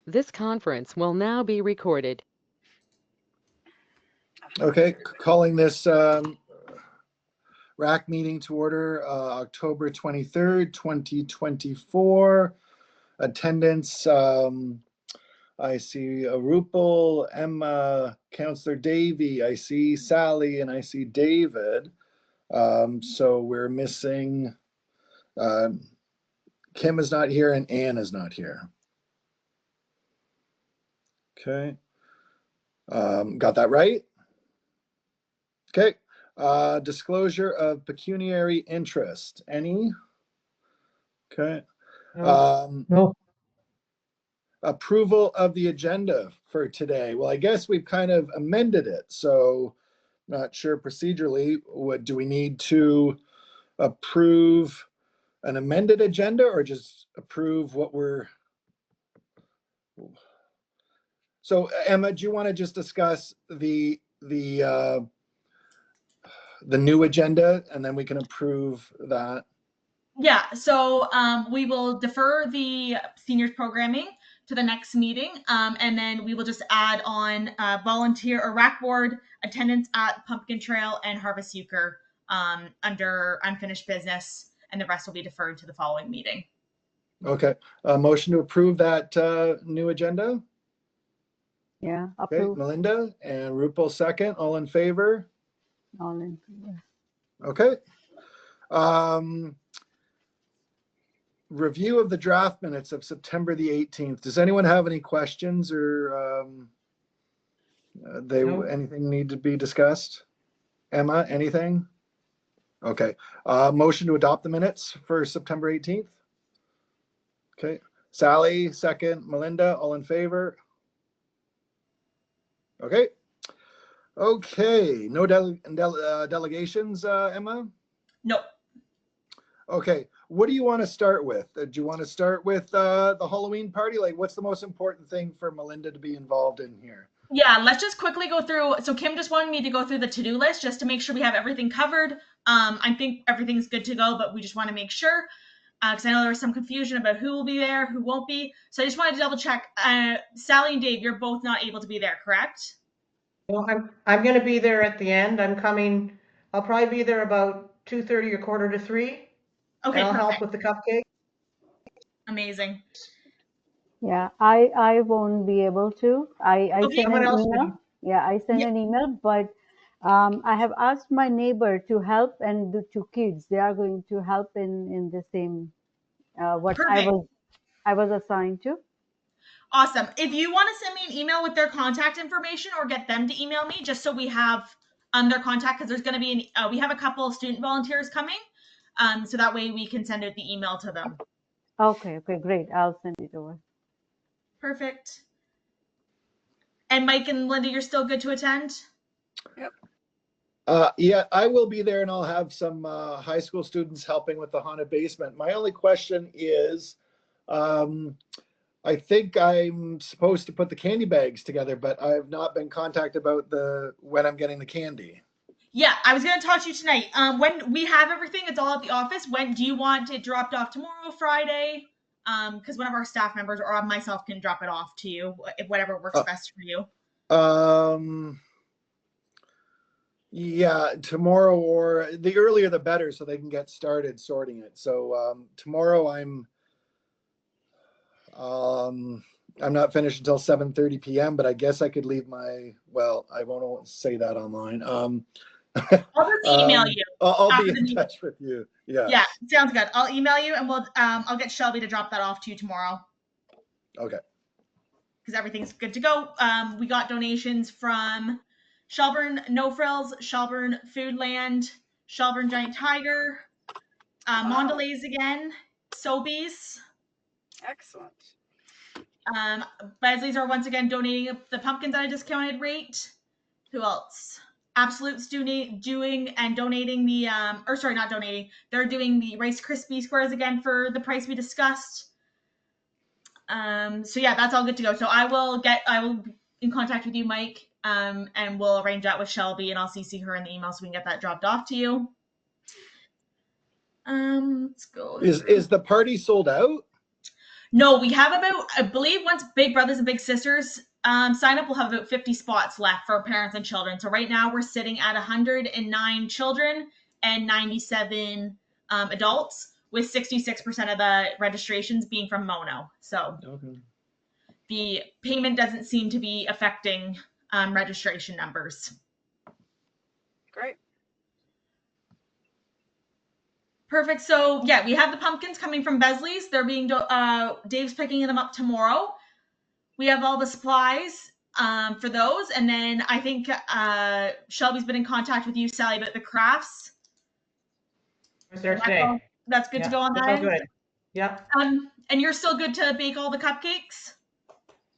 This conference will now be recorded. Okay, calling this RAC meeting to order, October 23rd, 2024. Attendance, I see Rupal, Emma, Councillor Davey, I see Sally, and I see David. So we're missing, Kim is not here and Anne is not here. Okay. Got that right? Okay. Disclosure of pecuniary interest. Any? Okay. No. Approval of the agenda for today. Well, I guess we've kind of amended it. So not sure procedurally, what do we need to approve an amended agenda or just approve what we're. So Emma, do you want to just discuss the new agenda and then we can approve that? Yeah, so we will defer the seniors programming to the next meeting, and then we will just add on volunteer or RAC board attendance at Pumpkin Trail and Harvest Euchre under unfinished business, and the rest will be deferred to the following meeting. Okay, motion to approve that new agenda? Yeah, Okay, approve. Melinda and Rupal second, all in favor? All in favor. Okay. Review of the draft minutes of September the 18th. Does anyone have any questions or No. anything need to be discussed? Emma, anything? Okay. Motion to adopt the minutes for September 18th. Okay. Sally, second. Melinda, all in favor? Okay. Okay. No delegations, Emma? Nope. Okay. What do you want to start with? Do you want to start with the Halloween party? Like, what's the most important thing for Melinda to be involved in here? Yeah, let's just quickly go through. So Kim just wanted me to go through the to-do list just to make sure we have everything covered. I think everything's good to go, but we just want to make sure because I know there was some confusion about who will be there, who won't be. So I just wanted to double check. Sally and Dave, you're both not able to be there, correct? Well, I'm going to be there at the end. I'm coming. I'll probably be there about 2:30 or 2:45. Okay, And I'll help perfect. with the cupcake. Amazing. Yeah, I won't be able to. I Okay. sent Someone an else email. can. Yeah, I sent Yeah. an email, but I have asked my neighbor to help, and the two kids, they are going to help in the same what Perfect. I was assigned to. Awesome. If you want to send me an email with their contact information or get them to email me just so we have their contact, because there's going to be we have a couple of student volunteers coming, so that way we can send out the email to them. Okay, great. I'll send it over. Perfect. And Mike and Linda, you're still good to attend? Yeah, I will be there and I'll have some high school students helping with the haunted basement. My only question is, I think I'm supposed to put the candy bags together, but I have not been contacted about when I'm getting the candy. Yeah, I was going to talk to you tonight. When we have everything, it's all at the office. When do you want it dropped off? Tomorrow, Friday? Because one of our staff members or myself can drop it off to you, if whatever works best for you. Yeah, tomorrow or the earlier the better, so they can get started sorting it. So tomorrow I'm not finished until 7:30 p.m., but I guess I could leave I won't say that online. I'll just email you. I'll be in touch with you. Yeah, sounds good. I'll email you and I'll get Shelby to drop that off to you tomorrow. Okay. Because everything's good to go. We got donations from Shelburne No Frills, Shelburne Foodland, Shelburne Giant Tiger, Mondelez again, Sobeys. Excellent. Besley's are once again donating the pumpkins at a discounted rate. Who else? Absolute's doing and donating the not donating. They're doing the Rice Krispie squares again for the price we discussed. So yeah, that's all good to go. So I will in contact with you, Mike, and we'll arrange that with Shelby, and I'll CC her in the email so we can get that dropped off to you. Let's go. Is the party sold out? No, we have about, I believe once Big Brothers and Big Sisters sign up, we'll have about 50 spots left for parents and children. So right now we're sitting at 109 children and 97 adults, with 66% of the registrations being from Mono. So Okay. the payment doesn't seem to be affecting registration numbers. Great. Perfect. So yeah, we have the pumpkins coming from Besley's. They're being Dave's picking them up tomorrow. We have all the supplies for those, and then I think Shelby's been in contact with you, Sally, about the crafts. I was there today. That's good to go on it's that all end. good. Yeah. And you're still good to bake all the cupcakes?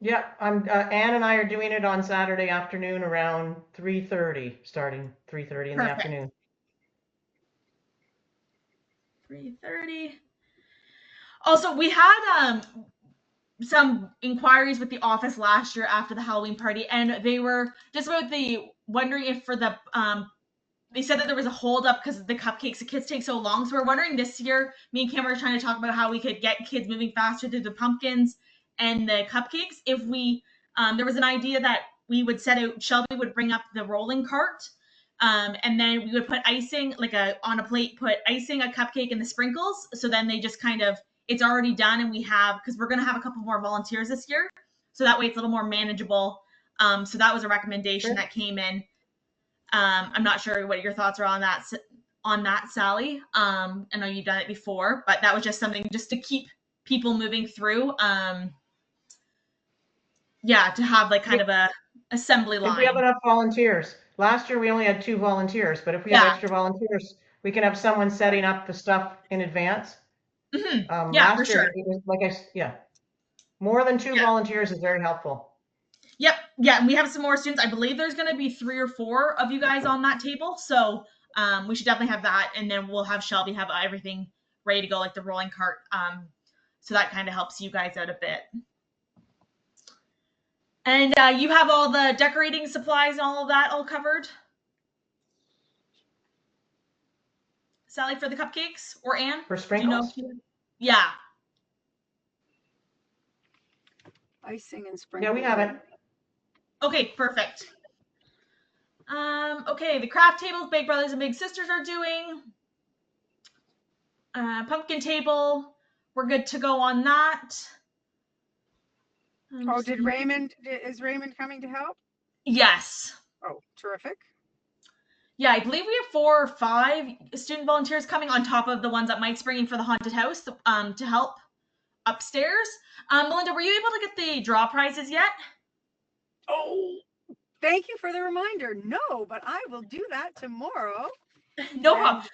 Yeah, I'm Anne and I are doing it on Saturday afternoon around 3:30, starting 3:30 in the Perfect. afternoon. 3:30. Also, we had some inquiries with the office last year after the Halloween party, and they were just about wondering if for the they said that there was a holdup because the cupcakes, the kids take so long. So we're wondering this year, me and Kim were trying to talk about how we could get kids moving faster through the pumpkins and the cupcakes. If we, there was an idea that we would set out, Shelby would bring up the rolling cart, and then we would put icing, like on a plate, put icing, a cupcake, and the sprinkles. So then they just kind of, it's already done, and we have, because we're going to have a couple more volunteers this year. So that way it's a little more manageable. So that was a recommendation that came in. I'm not sure what your thoughts are on that, Sally. I know you've done it before, but that was just something just to keep people moving through. Yeah, to have like kind of a assembly line. If we have enough volunteers. Last year we only had 2 volunteers, but if we have extra volunteers, we can have someone setting up the stuff in advance. Mm-hmm. Yeah, last for year, sure. It was more than 2 volunteers is very helpful. Yep. Yeah. And we have some more students. I believe there's going to be 3 or 4 of you guys on that table. So we should definitely have that. And then we'll have Shelby have everything ready to go, like the rolling cart. So that kind of helps you guys out a bit. And you have all the decorating supplies and all of that all covered? Sally, for the cupcakes, or Anne? For sprinkles? Yeah. Icing and sprinkles. Yeah, we have it. Okay, perfect. Okay, the craft tables Big Brothers and Big Sisters are doing. Pumpkin table, we're good to go on that. Oh, is Raymond coming to help? Yes. Oh, terrific. Yeah, I believe we have 4 or 5 student volunteers coming on top of the ones that Mike's bringing for the haunted house to help upstairs. Melinda, were you able to get the draw prizes yet? Oh, thank you for the reminder. No, but I will do that tomorrow. No problem.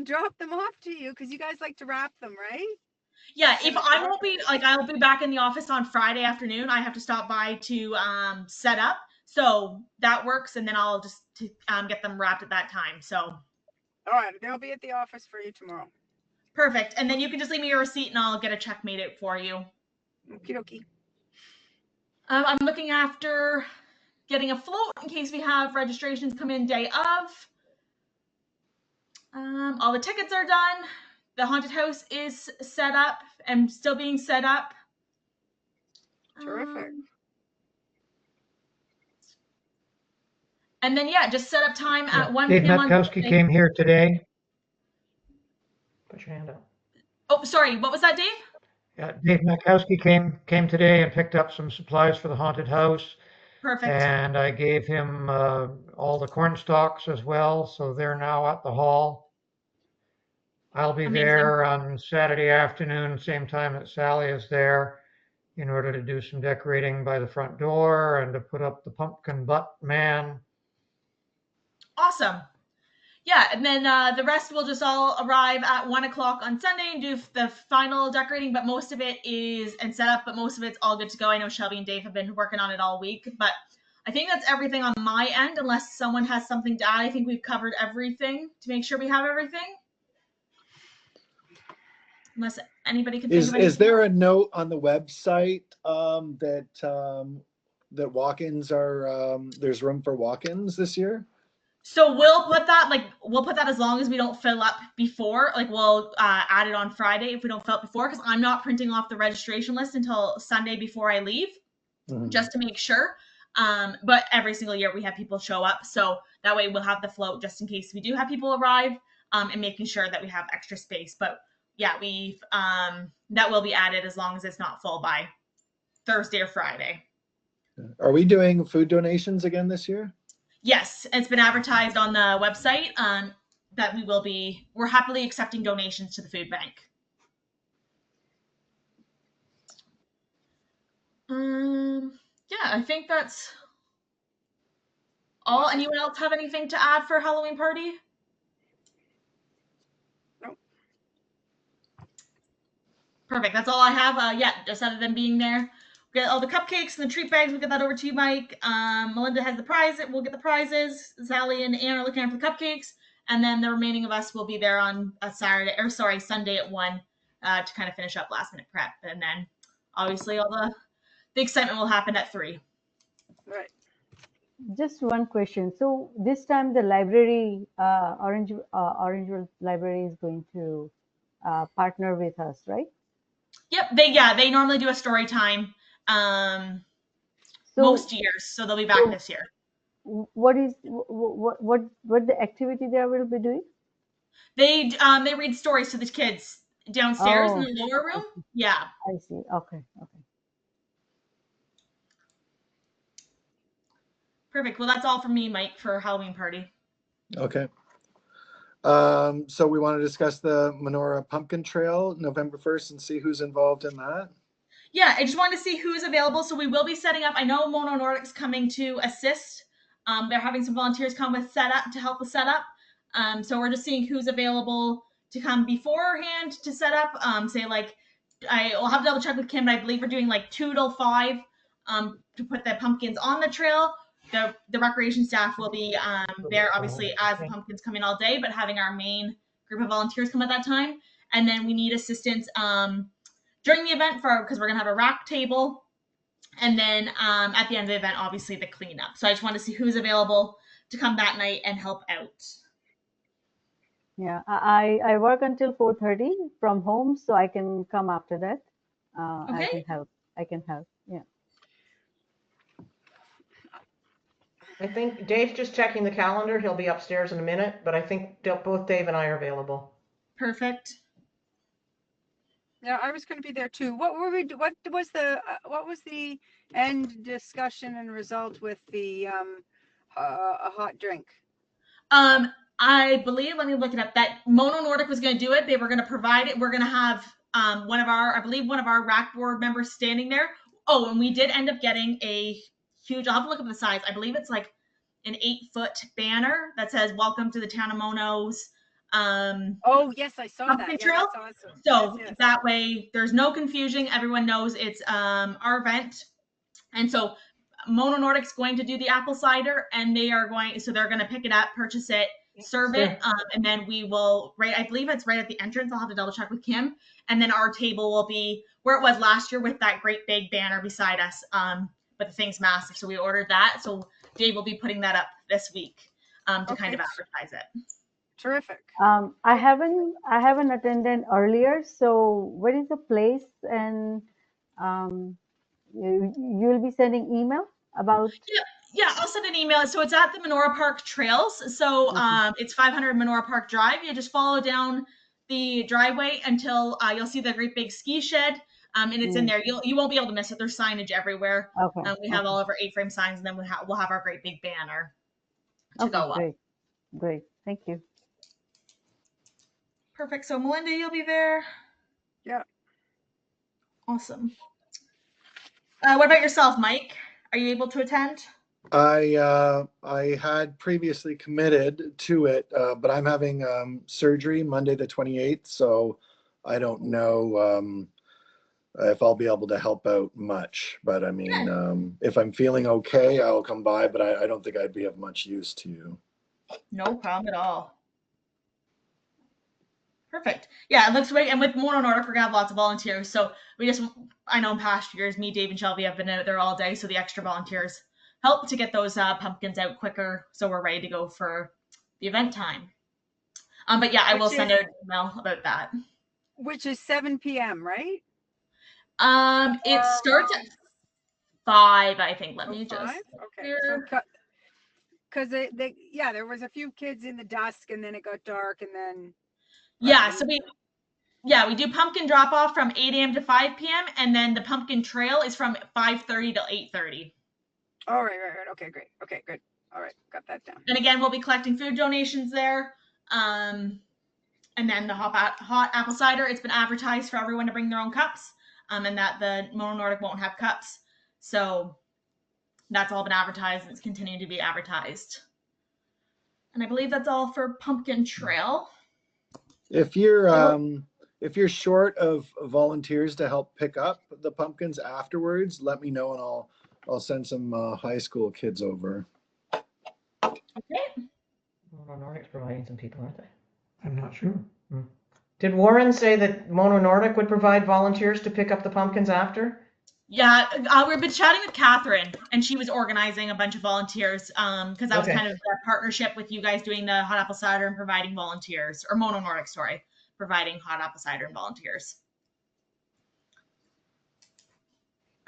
Drop them off to you because you guys like to wrap them, right? Yeah, if I won't be I'll be back in the office on Friday afternoon. I have to stop by to set up, so that works, and then I'll just get them wrapped at that time. So, all right, they'll be at the office for you tomorrow. Perfect, and then you can just leave me your receipt, and I'll get a check made out for you. Okie dokie. I'm looking after getting a float in case we have registrations come in day of. All the tickets are done. The haunted house is set up and still being set up. Terrific. And then, yeah, just set up time at 1 Dave p.m. Matkowski came here today. Put your hand up. Oh, sorry. What was that, Dave? Yeah, Dave Matkowski came today and picked up some supplies for the haunted house. Perfect. And I gave him all the corn stalks as well, so they're now at the hall. I'll be there on Saturday afternoon, same time that Sally is there, in order to do some decorating by the front door and to put up the pumpkin butt man. Awesome. Yeah, and then the rest will just all arrive at 1 o'clock on Sunday and do the final decorating, but most of it is, and set up, but most of it's all good to go. I know Shelby and Dave have been working on it all week, but I think that's everything on my end, unless someone has something to add. I think we've covered everything to make sure we have everything. Unless anybody can think of anything. Is there a note on the website that walk-ins are, there's room for walk-ins this year? So we'll put that as long as we don't fill up before. Like we'll add it on Friday if we don't fill up before, because I'm not printing off the registration list until Sunday before I leave, just to make sure. But every single year we have people show up, so that way we'll have the float just in case we do have people arrive, and making sure that we have extra space. But yeah, we've that will be added as long as it's not full by Thursday or Friday. Are we doing food donations again this year? Yes, it's been advertised on the website that we're happily accepting donations to the food bank. Yeah, I think that's all. Anyone else have anything to add for Halloween party? Nope. Perfect. That's all I have. Yeah, just other than being there. Get all the cupcakes and the treat bags. We'll get that over to you, Mike. Melinda has the prize. We'll get the prizes. Sally and Anne are looking after the cupcakes. And then the remaining of us will be there on a Sunday at 1 to kind of finish up last minute prep. And then obviously all the excitement will happen at 3. Right. Just one question. So this time the library, Orangeville Library is going to partner with us, right? Yep. They normally do a story time most years, so they'll be back this year. What the activity they will be doing? They read stories to the kids downstairs in the lower room. Yeah. I see. Okay. Perfect. Well, that's all from me, Mike, for Halloween party. Okay. So we want to discuss the Menorah Pumpkin Trail November 1st and see who's involved in that. Yeah, I just wanted to see who's available. So we will be setting up. I know Mono Nordic's coming to assist. They're having some volunteers come with setup to help with setup. So we're just seeing who's available to come beforehand to set up. Say like, I'll have to double check with Kim, but I believe we're doing like 2 till 5 to put the pumpkins on the trail. The recreation staff will be there, obviously, as the pumpkins come in all day, but having our main group of volunteers come at that time. And then we need assistance during the event because we're going to have a rack table. And then at the end of the event, obviously, the cleanup. So I just want to see who's available to come that night and help out. Yeah, I work until 4:30 from home, so I can come after that. Okay. I can help. Yeah. I think Dave's just checking the calendar. He'll be upstairs in a minute, but I think both Dave and I are available. Perfect. Yeah, I was going to be there too. What was the end discussion and result with the a hot drink? I believe, let me look it up, that Mono Nordic was going to do it. They were going to provide it. We're going to have one of our rack board members standing there. Oh, and we did end up getting a huge, I'll have to look up the size. I believe it's like an 8-foot banner that says "Welcome to the Town of Mono's." Oh yes, I saw that. Yeah, Trail. that's awesome. So yes. That way there's no confusion. Everyone knows it's our event. And so Mono Nordic's going to do the apple cider, and they're going to pick it up, purchase it, serve it, and then we will, I believe it's right at the entrance. I'll have to double check with Kim. And then our table will be where it was last year with that great big banner beside us. But the thing's massive, so we ordered that. So Dave will be putting that up this week to kind of advertise it. Terrific. I haven't attended earlier. So what is the place? And you'll be sending email about? Yeah, I'll send an email. So it's at the Menorah Park Trails. So it's 500 Menorah Park Drive. You just follow down the driveway until you'll see the great big ski shed. And it's in there. You won't be able to miss it. There's signage everywhere. Okay. We have all of our 8-frame signs, and then we'll have our great big banner to go up. Great. Thank you. Perfect. So Melinda, you'll be there. Yeah. Awesome. What about yourself, Mike? Are you able to attend? I had previously committed to it, but I'm having surgery Monday the 28th, so I don't know if I'll be able to help out much. But I mean, if I'm feeling okay, I'll come by, but I don't think I'd be of much use to you. No problem at all. Perfect. Yeah, it looks great. And with Mono Nordic, we're going to have lots of volunteers. So I know in past years, me, Dave, and Shelby have been out there all day. So the extra volunteers help to get those pumpkins out quicker, so we're ready to go for the event time. But yeah, I will send out an email about that. Which is 7 p.m., right? It starts at 5, I think. Let me just. 5? Okay. So, because there was a few kids in the dusk, and then it got dark, and then. Yeah, so we do pumpkin drop off from 8 a.m. to 5 p.m. and then the pumpkin trail is from 5:30 to 8:30. Oh, right. Okay, great. Okay, good. All right, got that down. And again, we'll be collecting food donations there. And then the hot apple cider, it's been advertised for everyone to bring their own cups, and that the Mono Nordic won't have cups. So that's all been advertised, and it's continuing to be advertised. And I believe that's all for Pumpkin Trail. If you're short of volunteers to help pick up the pumpkins afterwards, let me know and I'll send some high school kids over. Okay. Mono Nordic's providing some people, aren't they? I'm not sure. Did Warren say that Mono Nordic would provide volunteers to pick up the pumpkins after? Yeah, we've been chatting with Catherine, and she was organizing a bunch of volunteers because that was kind of the partnership with you guys doing the hot apple cider and providing volunteers, or Mono Nordic, sorry, providing hot apple cider and volunteers.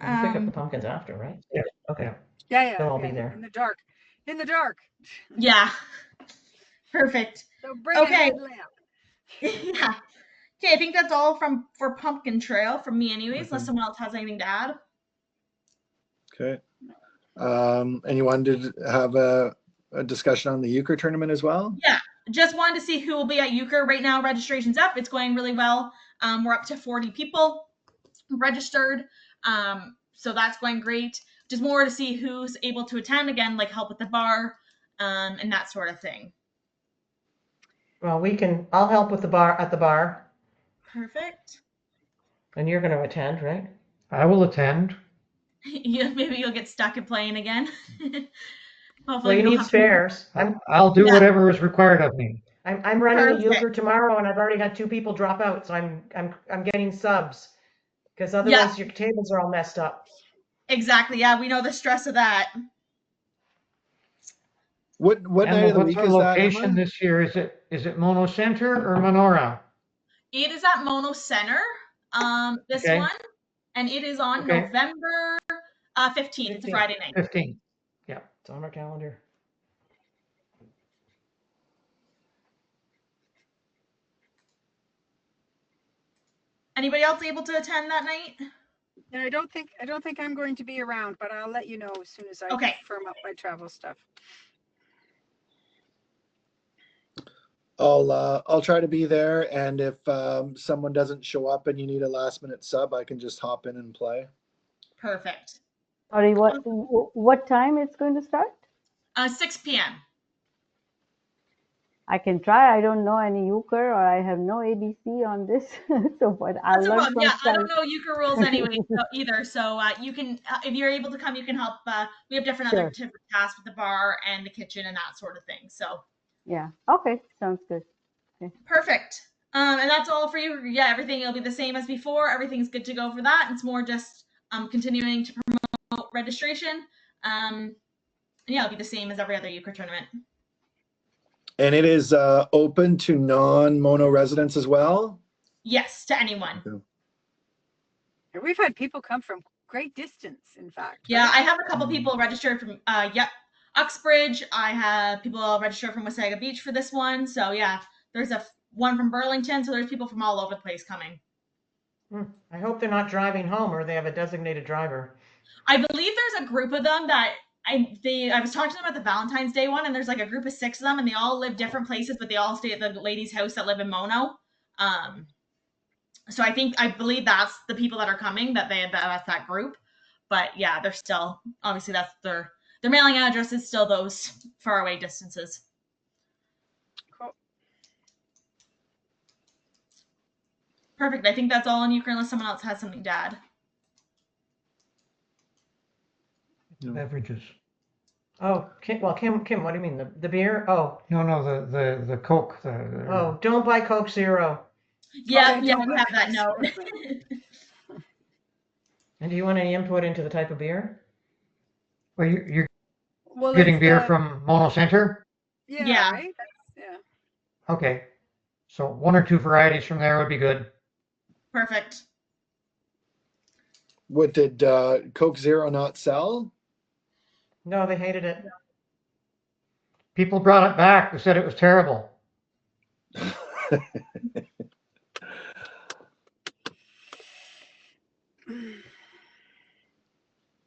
You pick up the pumpkins after, right? Yeah. Okay. Yeah. They'll all be there. In the dark. In the dark. Yeah. Perfect. So bring a headlamp. Yeah. Okay, I think that's all for Pumpkin Trail from me anyways, unless someone else has anything to add. Okay. And you wanted to have a discussion on the euchre tournament as well? Yeah, just wanted to see who will be at euchre. Right now, registration's up. It's going really well. We're up to 40 people registered. So that's going great. Just more to see who's able to attend, again, like help with the bar, and that sort of thing. Well, I'll help with at the bar. Perfect. And you're going to attend, right? I will attend. Yeah, maybe you'll get stuck at playing again. Well, you need spares. I'll do whatever is required of me. I'm running a euchre tomorrow, and I've already had 2 people drop out, so I'm getting subs because otherwise your tables are all messed up. Exactly. Yeah, we know the stress of that. What night of the week is that? What's our location this year? Is it Mono Center or Menorah? It is at Mono Center, this one, and it is on November 15th. It's a Friday night. 15th. Yeah, it's on our calendar. Anybody else able to attend that night? And I don't think I'm going to be around, but I'll let you know as soon as I firm up my travel stuff. I'll try to be there, and if someone doesn't show up and you need a last minute sub, I can just hop in and play. Perfect. Sorry, what time it's going to start? 6 p.m. I can try. I don't know any euchre, or I have no ABC on this, so but I'll learn. Yeah, I don't know euchre rules anyway either. So you can, if you're able to come, you can help. We have different other tasks with the bar and the kitchen and that sort of thing. So. Yeah. Okay. Sounds good. Okay. Perfect. And that's all for you. Yeah, everything will be the same as before. Everything's good to go for that. It's more just continuing to promote registration. And yeah, it'll be the same as every other euchre tournament. And it is open to non-Mono residents as well? Yes, to anyone. Okay. We've had people come from great distance, in fact. Yeah, right? I have a couple people registered from Uxbridge. I have people registered from Wasaga Beach for this one. So yeah, there's one from Burlington. So there's people from all over the place coming. I hope they're not driving home or they have a designated driver. I believe there's a group of them that I was talking to them at the Valentine's Day one, and there's like a group of 6 of them, and they all live different places, but they all stay at the lady's house that live in Mono. So I believe that's the people that are coming, that's that group. But yeah, they're still, obviously that's their mailing address is still those far away distances. Cool. Perfect. I think that's all on euchre unless someone else has something to add. Beverages. Oh, Kim, what do you mean? The beer? Oh. No, the Coke. Oh, don't buy Coke Zero. Yeah, we have that note. And do you want any input into the type of beer? Well, you're Well, Getting it's beer the, from Mono Center? Yeah. right? Yeah. Okay. So 1 or 2 varieties from there would be good. Perfect. What did Coke Zero not sell? No, they hated it. People brought it back. They said it was terrible.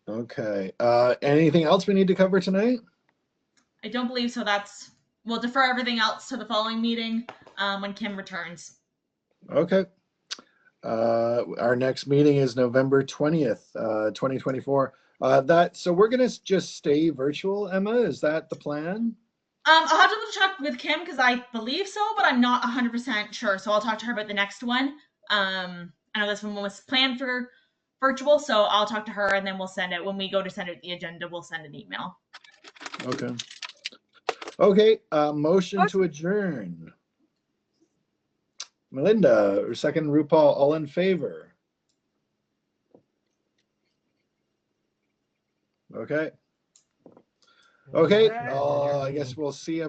Okay. Anything else we need to cover tonight? I don't believe so. We'll defer everything else to the following meeting when Kim returns. Okay. Our next meeting is November 20th, 2024. So we're gonna just stay virtual, Emma. Is that the plan? I'll have to check with Kim because I believe so, but I'm not 100% sure. So I'll talk to her about the next one. I know this one was planned for virtual, so I'll talk to her and then we'll send it. When we go to send it the agenda, we'll send an email. Okay. Okay. Motion to adjourn. Melinda, or second RuPaul, all in favor? Okay. Okay. Right. I guess we'll see you.